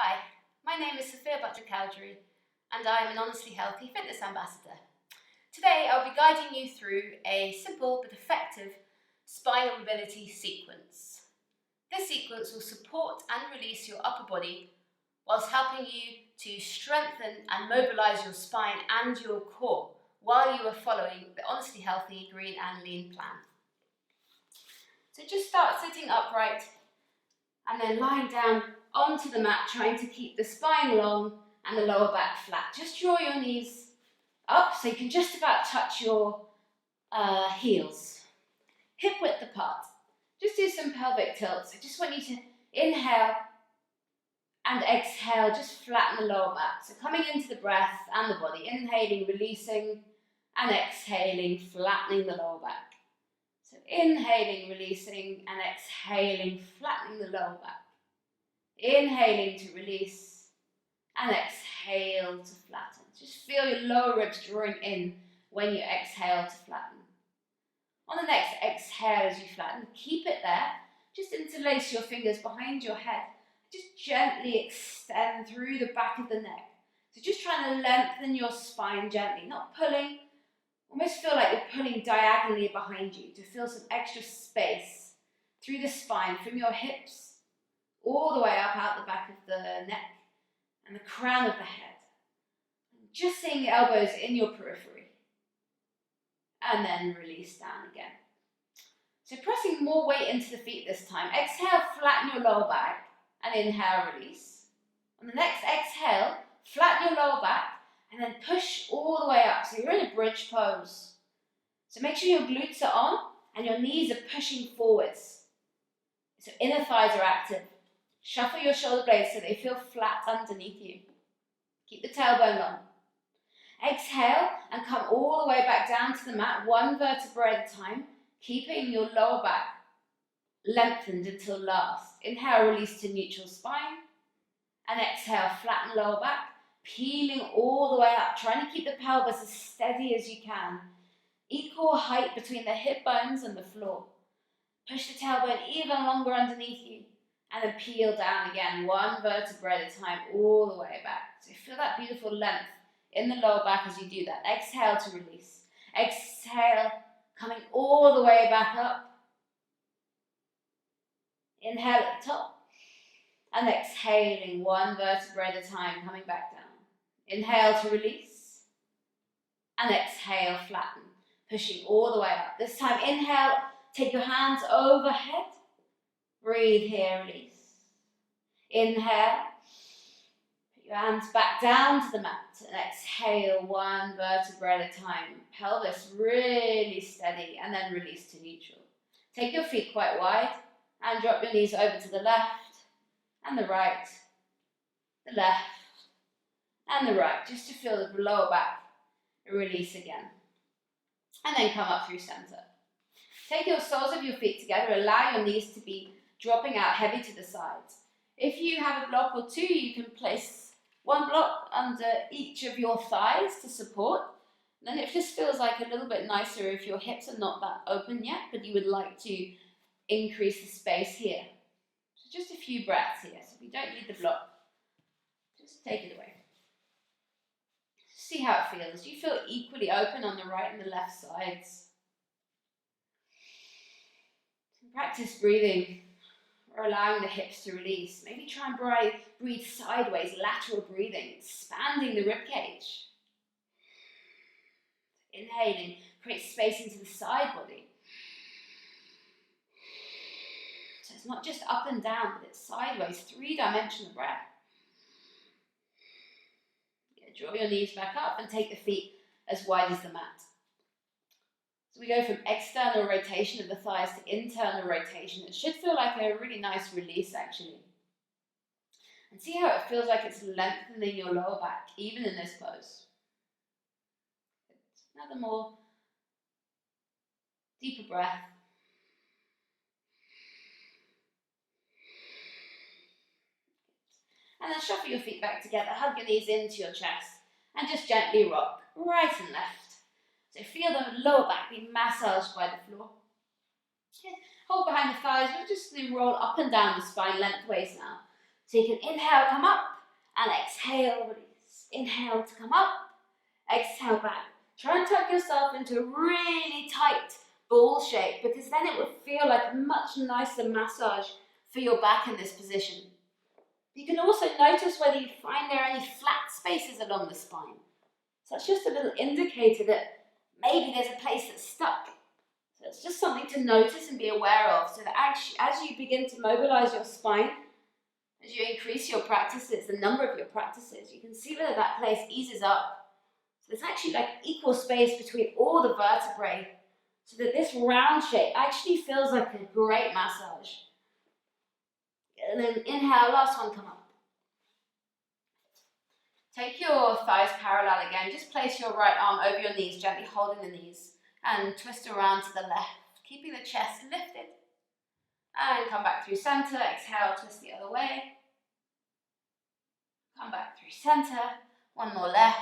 Hi, my name is Sophia Butler Cowdry and I am an Honestly Healthy Fitness Ambassador. Today I'll be guiding you through a simple but effective spinal mobility sequence. This sequence will support and release your upper body whilst helping you to strengthen and mobilise your spine and your core while you are following the Honestly Healthy Green and Lean plan. So just start sitting upright and then lying down onto the mat, trying to keep the spine long and the lower back flat. Just draw your knees up so you can just about touch your heels, hip width apart. Just do some pelvic tilts. I just want you to inhale and exhale, just flatten the lower back. So coming into the breath and the body, inhaling, releasing, and exhaling, flattening the lower back. So inhaling, releasing, and exhaling, flattening the lower back. Inhaling to release, and exhale to flatten. Just feel your lower ribs drawing in when you exhale to flatten. On the next exhale as you flatten, keep it there. Just interlace your fingers behind your head. Just gently extend through the back of the neck. So just trying to lengthen your spine gently, not pulling. Almost feel like you're pulling diagonally behind you to feel some extra space through the spine from your hips all the way up out the back of the neck and the crown of the head. And just seeing the elbows in your periphery. And then release down again. So pressing more weight into the feet this time. Exhale, flatten your lower back and inhale, release. On the next exhale, flatten your lower back and then push all the way up. So you're in a bridge pose. So make sure your glutes are on and your knees are pushing forwards. So inner thighs are active. Shuffle your shoulder blades so they feel flat underneath you. Keep the tailbone long. Exhale and come all the way back down to the mat, one vertebra at a time, keeping your lower back lengthened until last. Inhale, release to neutral spine. And exhale, flatten lower back, peeling all the way up, trying to keep the pelvis as steady as you can. Equal height between the hip bones and the floor. Push the tailbone even longer underneath you. And then peel down again, one vertebra at a time, all the way back. So feel that beautiful length in the lower back as you do that. Exhale to release. Exhale, coming all the way back up. Inhale at the top. And exhaling, one vertebra at a time, coming back down. Inhale to release. And exhale, flatten, pushing all the way up. This time, inhale, take your hands overhead. Breathe here, release. Inhale, put your hands back down to the mat and exhale, one vertebra at a time. Pelvis really steady and then release to neutral. Take your feet quite wide and drop your knees over to the left and the right, the left and the right, just to feel the lower back release again. And then come up through center. Take your soles of your feet together, allow your knees to be dropping out heavy to the sides. If you have a block or two, you can place one block under each of your thighs to support. And then it just feels like a little bit nicer if your hips are not that open yet, but you would like to increase the space here. So just a few breaths here. So if you don't need the block, just take it away. See how it feels. Do you feel equally open on the right and the left sides? Practice breathing or allowing the hips to release. Maybe try and breathe sideways, lateral breathing, expanding the ribcage. Inhaling, create space into the side body. So it's not just up and down, but it's sideways, three-dimensional breath. Draw your knees back up and take the feet as wide as the mat. So we go from external rotation of the thighs to internal rotation. It should feel like a really nice release actually. And see how it feels like it's lengthening your lower back, even in this pose. Another more deeper breath. And then shuffle your feet back together, hug your knees into your chest, and just gently rock right and left. So feel the lower back being massaged by the floor. Hold behind the thighs. We're just going to roll up and down the spine lengthways now. So you can inhale, come up, And exhale, release. Inhale to come up, exhale back. Try and tuck yourself into a really tight ball shape, because then it would feel like a much nicer massage for your back in this position. You can also notice whether you find there are any flat spaces along the spine. So that's just a little indicator that maybe there's a place that's stuck. So it's just something to notice and be aware of, so that actually, as you begin to mobilize your spine, as you increase your practices, the number of your practices, you can see whether that place eases up. So there's actually like equal space between all the vertebrae, so that this round shape actually feels like a great massage. And then inhale, last one, come up. Take your thighs parallel again. Just place your right arm over your knees, gently holding the knees, and twist around to the left, keeping the chest lifted. And come back through center. Exhale, twist the other way. Come back through center. One more left.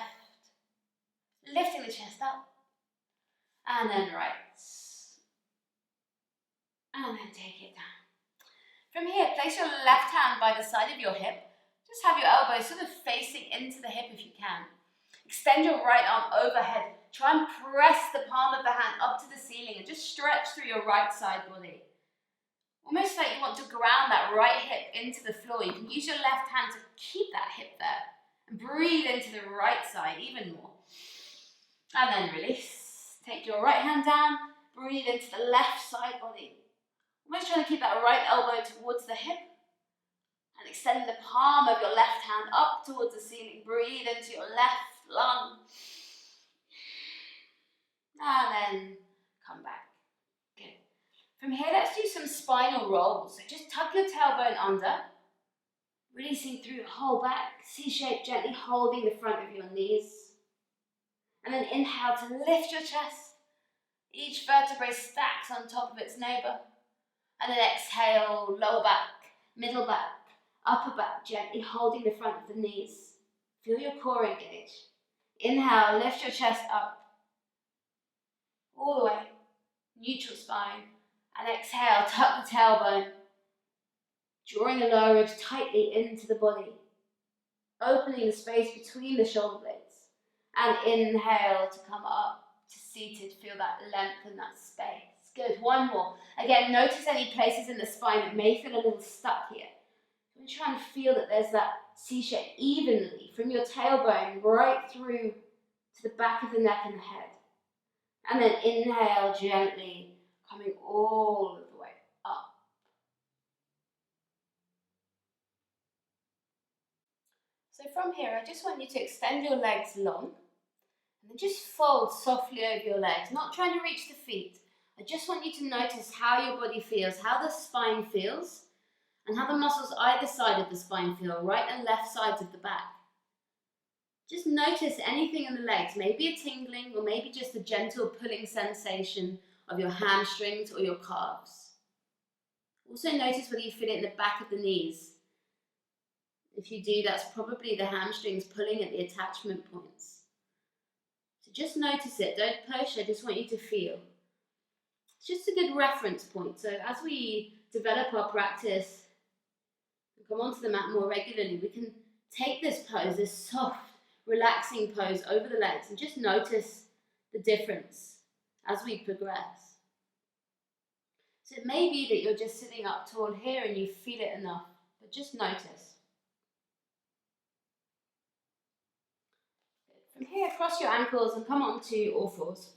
Lifting the chest up. And then right. And then take it down. From here, place your left hand by the side of your hip. Just have your elbows sort of facing into the hip if you can. Extend your right arm overhead. Try and press the palm of the hand up to the ceiling and just stretch through your right side body. Almost like you want to ground that right hip into the floor. You can use your left hand to keep that hip there. And breathe into the right side even more. And then release. Take your right hand down. Breathe into the left side body. Almost trying to keep that right elbow towards the hip. And extend the palm of your left hand up towards the ceiling. Breathe into your left lung. And then come back. Good. From here, let's do some spinal rolls. So just tuck your tailbone under. Releasing through your whole back. C-shape, gently holding the front of your knees. And then inhale to lift your chest. Each vertebrae stacks on top of its neighbor. And then exhale, lower back, middle back, upper back, gently holding the front of the knees. Feel your core engage. Inhale, lift your chest up. All the way, neutral spine. And exhale, tuck the tailbone. Drawing the lower ribs tightly into the body. Opening the space between the shoulder blades. And inhale to come up to seated. Feel that length and that space. Good, one more. Again, notice any places in the spine that may feel a little stuck here. We're trying to feel that there's that C-shape evenly from your tailbone right through to the back of the neck and the head. And then inhale gently, coming all of the way up. So from here, I just want you to extend your legs long and then just fold softly over your legs, not trying to reach the feet. I just want you to notice how your body feels, how the spine feels, and how the muscles either side of the spine feel, right and left sides of the back. Just notice anything in the legs, maybe a tingling or maybe just a gentle pulling sensation of your hamstrings or your calves. Also notice whether you feel it in the back of the knees. If you do, that's probably the hamstrings pulling at the attachment points. So just notice it, don't push, I just want you to feel. It's just a good reference point. So as we develop our practice and come onto the mat more regularly, we can take this pose, this soft, relaxing pose over the legs, and just notice the difference as we progress. So it may be that you're just sitting up tall here and you feel it enough, but just notice. From here, cross your ankles and come onto all fours.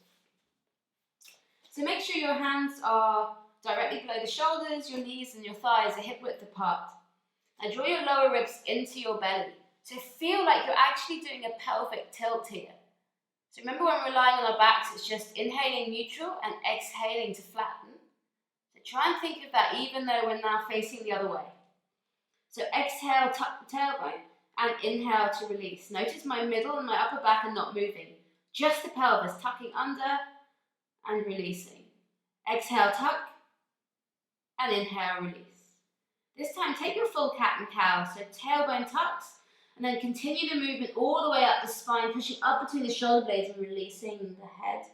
So make sure your hands are directly below the shoulders, your knees and your thighs are hip width apart. And draw your lower ribs into your belly. So feel like you're actually doing a pelvic tilt here. So remember, when we're lying on our backs, it's just inhaling neutral and exhaling to flatten. So try and think of that even though we're now facing the other way. So exhale, tuck the tailbone, and inhale to release. Notice my middle and my upper back are not moving. Just the pelvis tucking under and releasing. Exhale, tuck, and inhale, release. This time, take your full cat and cow. So tailbone tucks, and then continue the movement all the way up the spine, pushing up between the shoulder blades and releasing the head.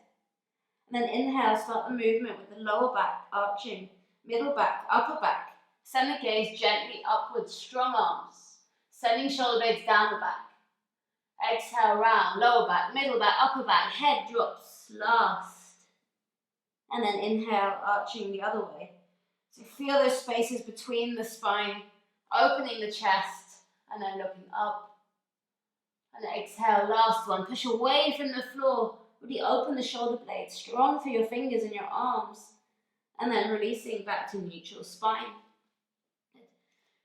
And then inhale, start the movement with the lower back arching, middle back, upper back. Send the gaze gently upwards, strong arms. Sending shoulder blades down the back. Exhale, round, lower back, middle back, upper back, head drops last. And then inhale, arching the other way. So feel those spaces between the spine, opening the chest, and then looking up. And exhale, last one. Push away from the floor. Really open the shoulder blades, strong through your fingers and your arms. And then releasing back to neutral spine.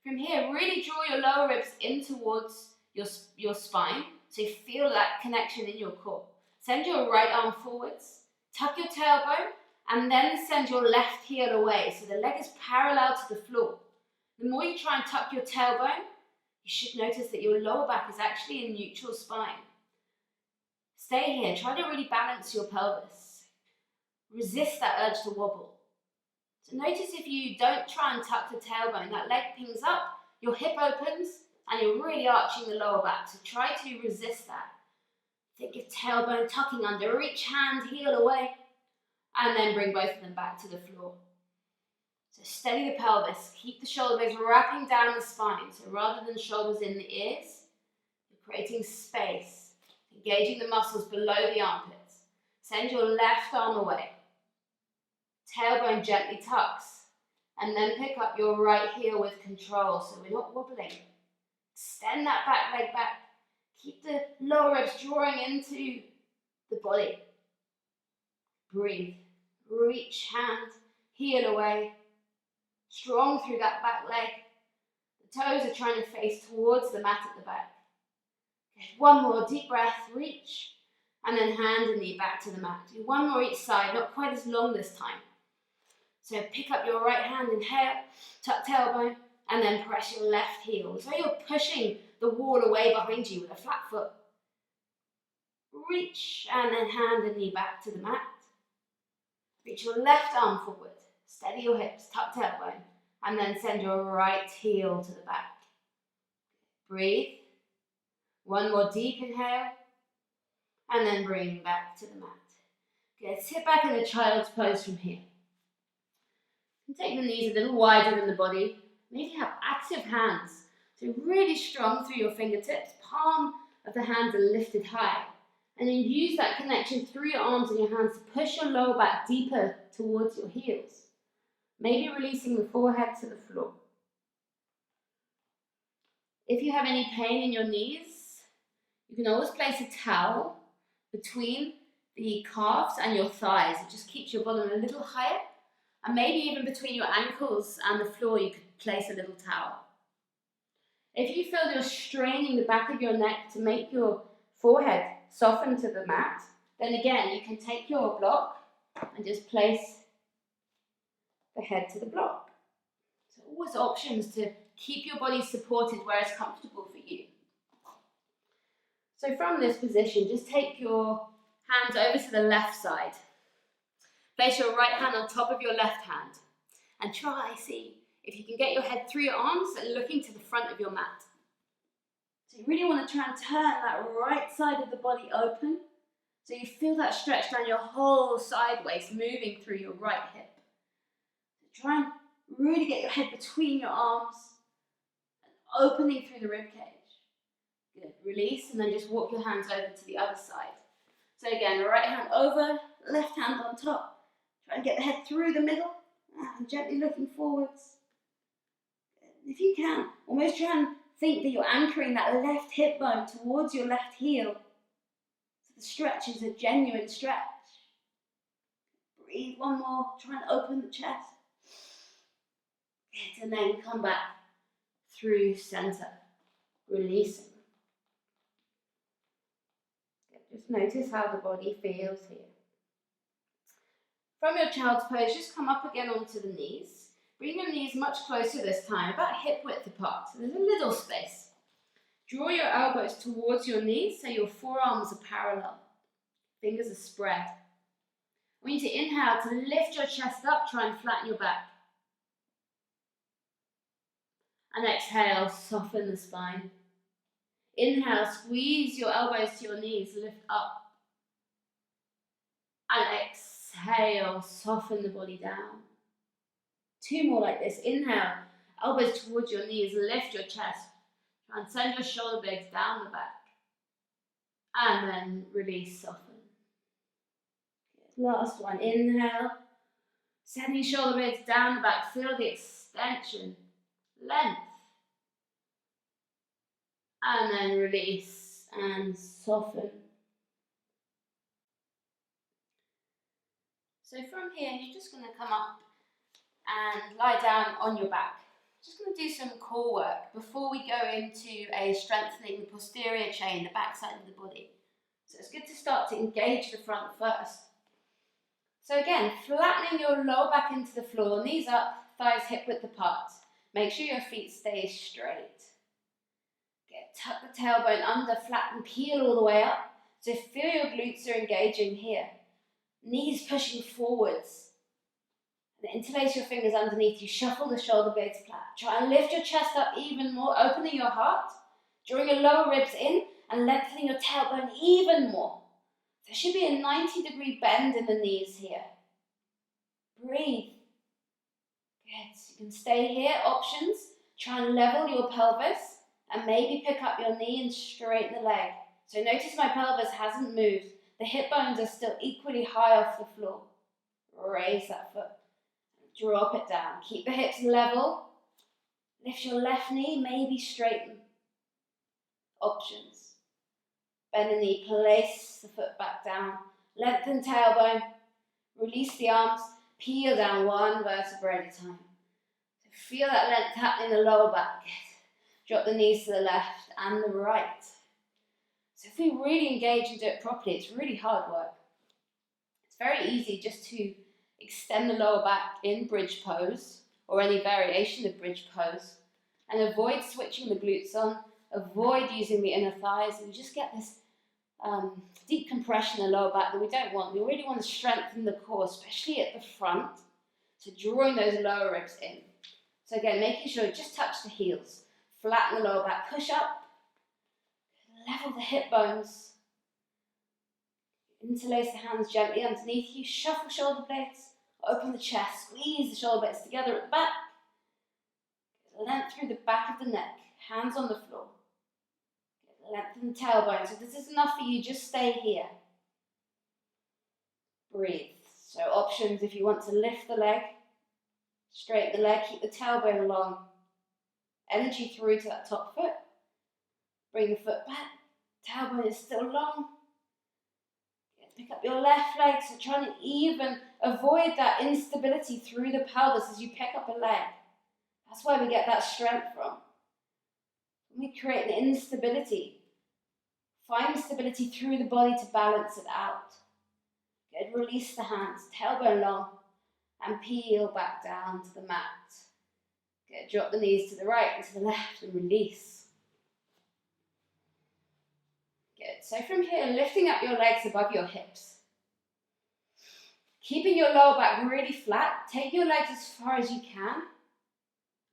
From here, really draw your lower ribs in towards your spine, so you feel that connection in your core. Send your right arm forwards, tuck your tailbone, and then send your left heel away, so the leg is parallel to the floor. The more you try and tuck your tailbone, you should notice that your lower back is actually in neutral spine. Stay here, try to really balance your pelvis. Resist that urge to wobble. So notice if you don't try and tuck the tailbone, that leg pings up, your hip opens, and you're really arching the lower back. So try to resist that. Think of tailbone tucking under, reach hand, heel away, and then bring both of them back to the floor. So steady the pelvis, keep the shoulder blades wrapping down the spine. So rather than shoulders in the ears, you're creating space, engaging the muscles below the armpits. Send your left arm away. Tailbone gently tucks, and then pick up your right heel with control, so we're not wobbling. Extend that back leg back. Keep the lower ribs drawing into the body. Breathe. Reach hand, heel away. Strong through that back leg. The toes are trying to face towards the mat at the back. Okay, one more deep breath, reach, and then hand and knee back to the mat. Do one more each side, not quite as long this time. So pick up your right hand, inhale, tuck tailbone, and then press your left heel. So you're pushing the wall away behind you with a flat foot. Reach, and then hand and knee back to the mat. Reach your left arm forward. Steady your hips, tuck tailbone, and then send your right heel to the back. Breathe. One more deep inhale, and then bring back to the mat. Okay, sit back in a child's pose from here. Take the knees a little wider than the body. Maybe have active hands. So really strong through your fingertips. Palm of the hands are lifted high. And then use that connection through your arms and your hands to push your lower back deeper towards your heels. Maybe releasing the forehead to the floor. If you have any pain in your knees, you can always place a towel between the calves and your thighs. It just keeps your bottom a little higher. And maybe even between your ankles and the floor, you could place a little towel. If you feel you're straining the back of your neck to make your forehead soften to the mat, then again, you can take your block and just place the head to the block. So always options to keep your body supported where it's comfortable for you. So from this position, just take your hands over to the left side. Place your right hand on top of your left hand and see if you can get your head through your arms and looking to the front of your mat. So you really want to try and turn that right side of the body open so you feel that stretch down your whole sideways, moving through your right hip. So try and really get your head between your arms and opening through the rib cage. Good. Release and then just walk your hands over to the other side. So again, right hand over, left hand on top. Try and get the head through the middle and gently looking forwards. If you can, almost try and think that you're anchoring that left hip bone towards your left heel. So the stretch is a genuine stretch. Breathe one more, try and open the chest. And then come back through center, releasing. Just notice how the body feels here. From your child's pose, just come up again onto the knees. Bring your knees much closer this time, about hip width apart, so there's a little space. Draw your elbows towards your knees so your forearms are parallel. Fingers are spread. I want you to inhale to lift your chest up, try and flatten your back. And exhale, soften the spine. Inhale, squeeze your elbows to your knees, lift up. And exhale, soften the body down. Two more like this. Inhale, elbows towards your knees, lift your chest. Try and send your shoulder blades down the back. And then release, soften. Good. Last one, inhale. Send your shoulder blades down the back. Feel the extension, length. And then release and soften. So from here, you're just going to come up and lie down on your back. Just going to do some core work before we go into a strengthening the posterior chain, the back side of the body. So it's good to start to engage the front first. So again, flattening your lower back into the floor, knees up, thighs hip width apart. Make sure your feet stay straight. Tuck the tailbone under, flatten, peel all the way up. So feel your glutes are engaging here. Knees pushing forwards. And interlace your fingers underneath you. Shuffle the shoulder blades flat. Try and lift your chest up even more, opening your heart. Drawing your lower ribs in and lengthening your tailbone even more. There should be a 90-degree bend in the knees here. Breathe. Good. You can stay here. Options. Try and level your pelvis. And maybe pick up your knee and straighten the leg. So notice my pelvis hasn't moved. The hip bones are still equally high off the floor. Raise that foot. Drop it down. Keep the hips level. Lift your left knee, maybe straighten. Options. Bend the knee, place the foot back down. Lengthen tailbone. Release the arms. Peel down one vertebra at a time. So feel that length happening in the lower back. Drop the knees to the left and the right. So if we really engage and do it properly, it's really hard work. It's very easy just to extend the lower back in bridge pose or any variation of bridge pose and avoid switching the glutes on, avoid using the inner thighs, and just get this deep compression in the lower back that we don't want. We really want to strengthen the core, especially at the front, so drawing those lower ribs in. So again, making sure you just touch the heels. Flatten the lower back, push up, level the hip bones, interlace the hands gently underneath you, shuffle shoulder blades, open the chest, squeeze the shoulder blades together at the back, length through the back of the neck, hands on the floor, lengthen the tailbone. So if this is enough for you, just stay here. Breathe. So options if you want to lift the leg, straighten the leg, keep the tailbone long. Energy through to that top foot. Bring the foot back. Tailbone is still long. Pick up your left leg. So try and even avoid that instability through the pelvis as you pick up a leg. That's where we get that strength from. When we create the instability, find stability through the body to balance it out. Good. Release the hands. Tailbone long. And peel back down to the mat. Good. Drop the knees to the right and to the left and release. Good. So from here, lifting up your legs above your hips. Keeping your lower back really flat. Take your legs as far as you can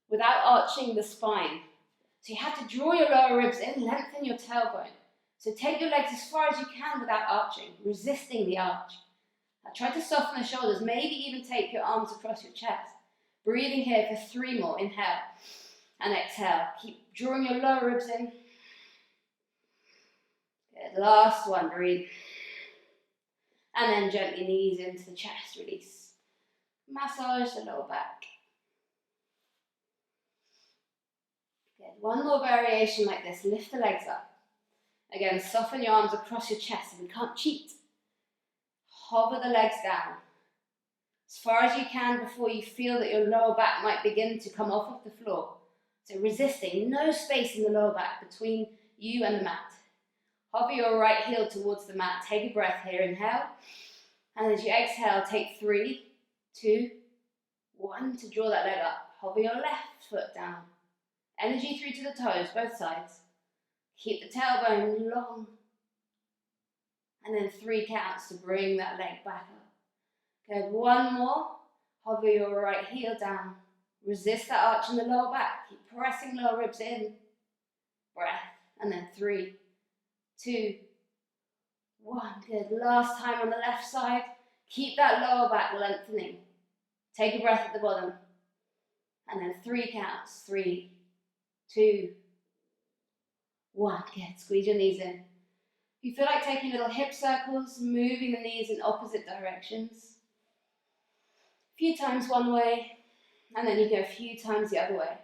without arching the spine. So you have to draw your lower ribs in, lengthen your tailbone. So take your legs as far as you can without arching, resisting the arch. Now try to soften the shoulders, maybe even take your arms across your chest. Breathing here for 3 more. Inhale and exhale. Keep drawing your lower ribs in. Good. Last one. Breathe. And then gently knees into the chest. Release. Massage the lower back. Good. One more variation like this. Lift the legs up. Again, soften your arms across your chest. And we can't cheat. Hover the legs down as far as you can before you feel that your lower back might begin to come off of the floor. So resisting, no space in the lower back between you and the mat. Hover your right heel towards the mat. Take a breath here. Inhale. And as you exhale, take 3, 2, 1 to draw that leg up. Hover your left foot down. Energy through to the toes, both sides. Keep the tailbone long. And then 3 counts to bring that leg back up. Good. 1 more. Hover your right heel down. Resist that arch in the lower back. Keep pressing lower ribs in. Breath. And then 3, 2, 1. Good. Last time on the left side. Keep that lower back lengthening. Take a breath at the bottom. And then 3 counts. 3, 2, 1, good. Squeeze your knees in. If you feel like taking little hip circles, moving the knees in opposite directions. A few times one way, and then you go a few times the other way.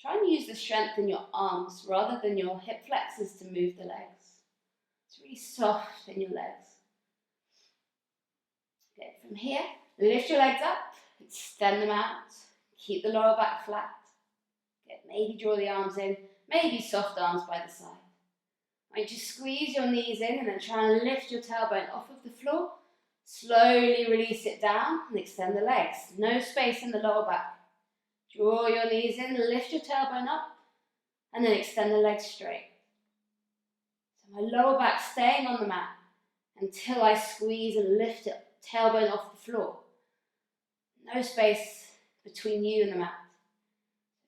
Try and use the strength in your arms rather than your hip flexors to move the legs. It's really soft in your legs. Good. From here, lift your legs up, extend them out, keep the lower back flat. Good. Maybe draw the arms in, maybe soft arms by the side. Right, just squeeze your knees in and then try and lift your tailbone off of the floor. Slowly release it down and extend the legs. No space in the lower back. Draw your knees in, lift your tailbone up, and then extend the legs straight. So my lower back staying on the mat until I squeeze and lift it, tailbone off the floor. No space between you and the mat.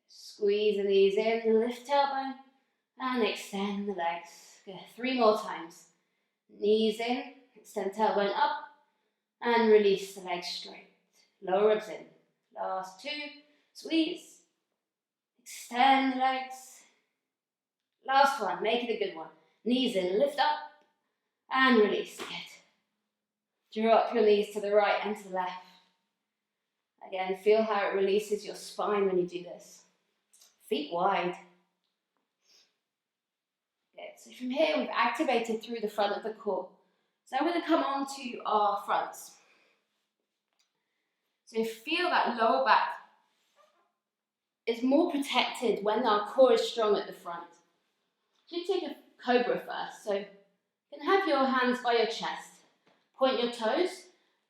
Squeeze the knees in, lift tailbone, and extend the legs. Good. 3 more times. Knees in, extend tailbone up, and release the legs straight. Lower ribs in. Last 2. Squeeze. Extend the legs. Last one. Make it a good one. Knees in, lift up, and release. Good. Drop your knees to the right and to the left. Again, feel how it releases your spine when you do this. Feet wide. Good. So from here, we've activated through the front of the core. So I'm going to come on to our fronts. So feel that lower back is more protected when our core is strong at the front. So you take a cobra first. So you can have your hands by your chest. Point your toes.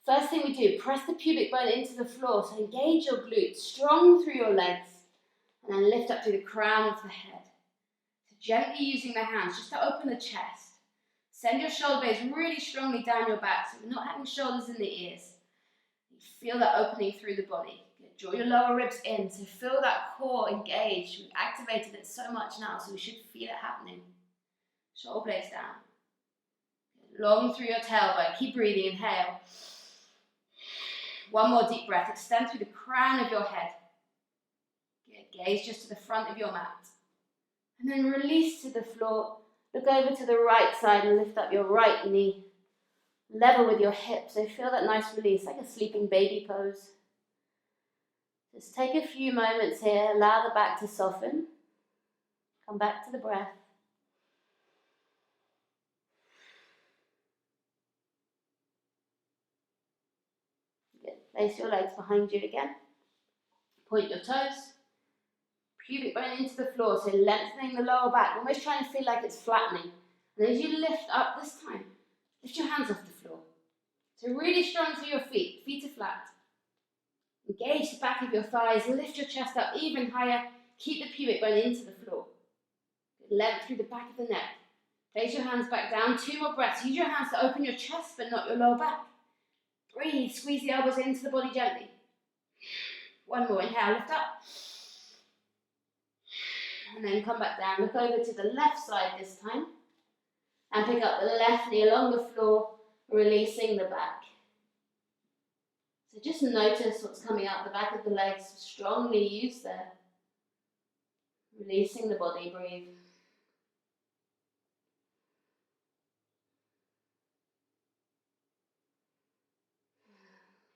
First thing we do, press the pubic bone into the floor. So engage your glutes, strong through your legs. And then lift up through the crown of the head. So gently using the hands just to open the chest. Send your shoulder blades really strongly down your back so we're not having shoulders in the ears. You feel that opening through the body. Good. Draw your lower ribs in, so feel that core engaged. We've activated it so much now, so we should feel it happening. Shoulder blades down. Good. Long through your tailbone. Keep breathing. Inhale. One more deep breath. Extend through the crown of your head. Good. Gaze just to the front of your mat. And then release to the floor. Look over to the right side and lift up your right knee. Level with your hips, so feel that nice release, like a sleeping baby pose. Just take a few moments here, allow the back to soften. Come back to the breath. Good. Place your legs behind you again. Point your toes. Pubic bone into the floor, so lengthening the lower back, almost trying to feel like it's flattening. And as you lift up this time, lift your hands off the floor. So really strong through your feet. Feet are flat. Engage the back of your thighs. Lift your chest up even higher. Keep the pubic bone into the floor. Length through the back of the neck. Place your hands back down. 2 more breaths. Use your hands to open your chest but not your lower back. Breathe. Squeeze the elbows into the body gently. 1 more. Inhale. Lift up. And then come back down. Look over to the left side this time. And pick up the left knee along the floor, releasing the back. So just notice what's coming out the back of the legs. Strongly use there. Releasing the body, breathe.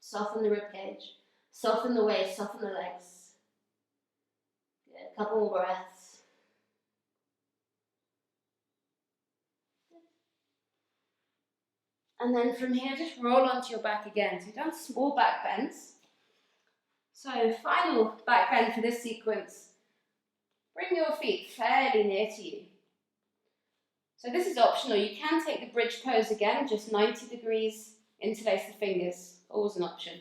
Soften the rib cage. Soften the waist, soften the legs. Good. A couple more breaths. And then from here, just roll onto your back again. So you've done small back bends. So final back bend for this sequence. Bring your feet fairly near to you. So this is optional. You can take the bridge pose again, just 90 degrees, interlace the fingers, always an option.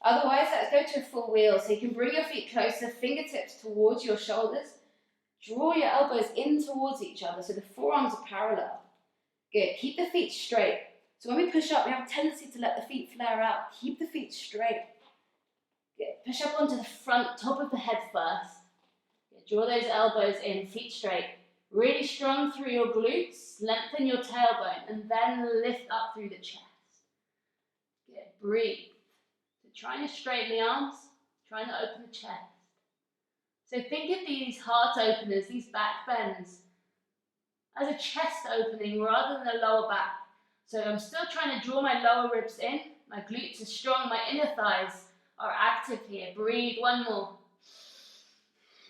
Otherwise, let's go to a full wheel. So you can bring your feet closer, fingertips towards your shoulders. Draw your elbows in towards each other so the forearms are parallel. Good. Keep the feet straight. So when we push up, we have a tendency to let the feet flare out. Keep the feet straight. Good. Push up onto the front, top of the head first. Good. Draw those elbows in, feet straight. Really strong through your glutes. Lengthen your tailbone and then lift up through the chest. Good. Breathe. So trying to straighten the arms, trying to open the chest. So think of these heart openers, these back bends, as a chest opening rather than a lower back. So I'm still trying to draw my lower ribs in, my glutes are strong, my inner thighs are active here. Breathe, one more.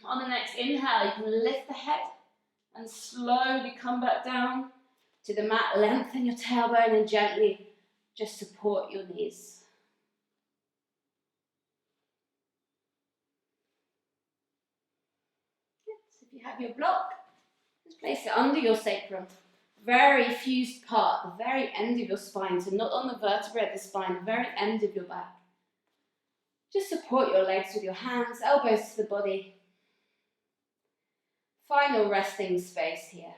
On the next inhale, you can lift the head and slowly come back down to the mat. Lengthen your tailbone and gently just support your knees. So if you have your block, just place it under your sacrum. Very fused part, the very end of your spine, so not on the vertebrae of the spine, the very end of your back. Just support your legs with your hands, elbows to the body. Final resting space here.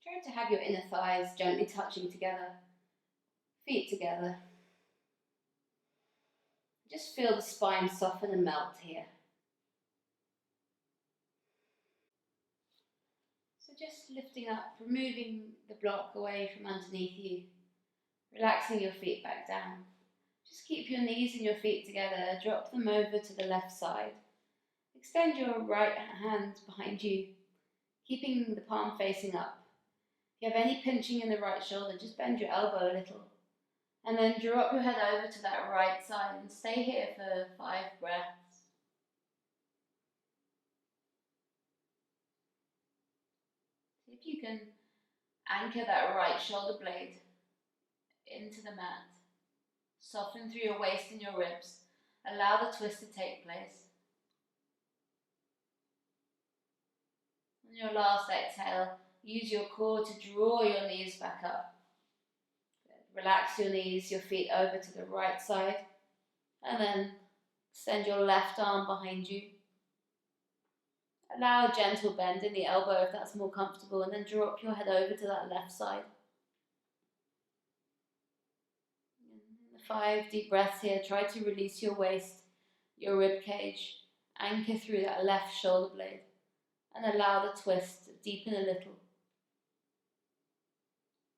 Try to have your inner thighs gently touching together, feet together. Just feel the spine soften and melt here. So just lifting up, removing the block away from underneath you, relaxing your feet back down. Just keep your knees and your feet together, drop them over to the left side. Extend your right hand behind you, keeping the palm facing up. If you have any pinching in the right shoulder, just bend your elbow a little. And then drop your head over to that right side and stay here for 5 breaths. See if you can anchor that right shoulder blade into the mat. Soften through your waist and your ribs. Allow the twist to take place. On your last exhale, use your core to draw your knees back up. Relax your knees, your feet over to the right side, and then extend your left arm behind you. Allow a gentle bend in the elbow if that's more comfortable, and then drop your head over to that left side. 5 deep breaths here. Try to release your waist, your rib cage, anchor through that left shoulder blade, and allow the twist to deepen a little.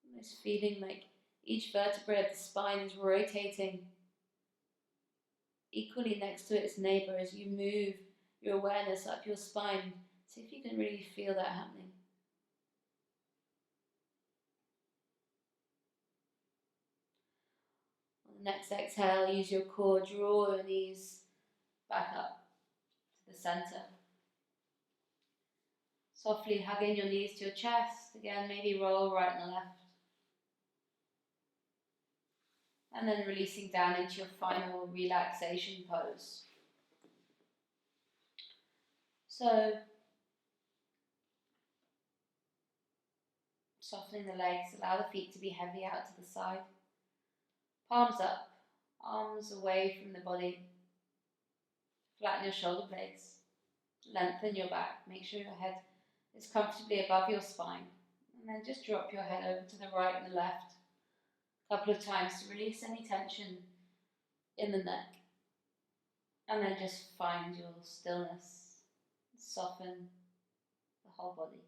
Almost feeling like each vertebrae of the spine is rotating equally next to its neighbour as you move your awareness up your spine. See if you can really feel that happening. On the next exhale, use your core, draw your knees back up to the centre. Softly hugging your knees to your chest. Again, maybe roll right and left. And then releasing down into your final relaxation pose. So, softening the legs, allow the feet to be heavy out to the side. Palms up, arms away from the body. Flatten your shoulder blades. Lengthen your back. Make sure your head is comfortably above your spine. And then just drop your head over to the right and the left a couple of times to release any tension in the neck. And then just find your stillness. Soften the whole body.